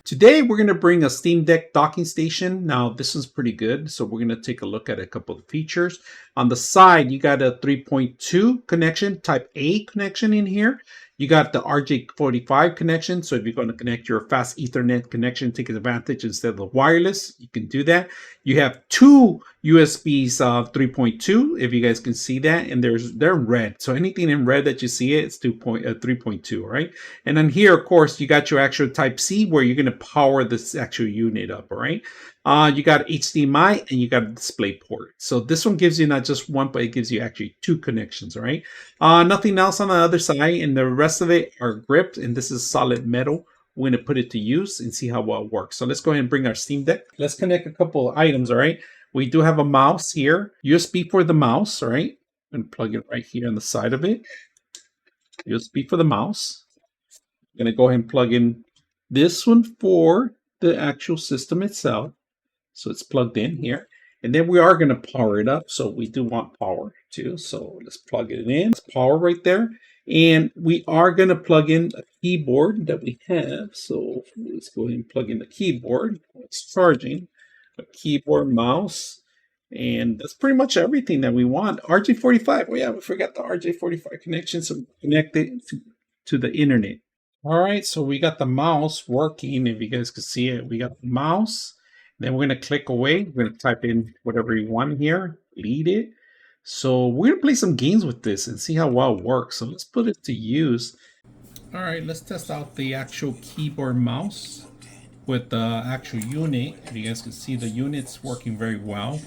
Today we're going to bring a Steam Deck docking station. Now this is pretty good, so we're going to take a look at a couple of features. On the side, you got a 3.2 connection, type A connection in here. You got the RJ45 connection, so if you're going to connect your fast Ethernet connection, take advantage instead of the wireless, you can do that. You have two USBs 3.2, if you guys can see that, and they're red. So anything in red that you see it's 3.2, right? And then here, of course, you got your actual Type C where you're going to power this actual unit up, all right? You got HDMI and you got a Displayport. So this one gives you not just one, but it gives you actually two connections, all right? Nothing else on the other side, and the rest of it are gripped, and this is solid metal. We're going to put it to use and see how well it works. So let's go ahead and bring our Steam Deck. Let's connect a couple of items, all right? We do have a mouse here, USB for the mouse, all right? I'm going to plug it right here on the side of it. USB for the mouse. I'm going to go ahead and plug in this one for the actual system itself. So it's plugged in here. And then we are going to power it up. So we do want power too. So let's plug it in. It's power right there. And we are going to plug in a keyboard that we have. So let's go ahead and plug in the keyboard. It's charging. A keyboard, mouse. And that's pretty much everything that we want. RJ45. Oh yeah, we forgot the RJ45 connection. So connect it to the internet. All right, so we got the mouse working. If you guys can see it, we got the mouse. Then we're going to click away. We're going to type in whatever you want here, lead it. So we're going to play some games with this and see how well it works. So let's put it to use. All right, let's test out the actual keyboard mouse with the actual unit. If you guys can see, the unit's working very well.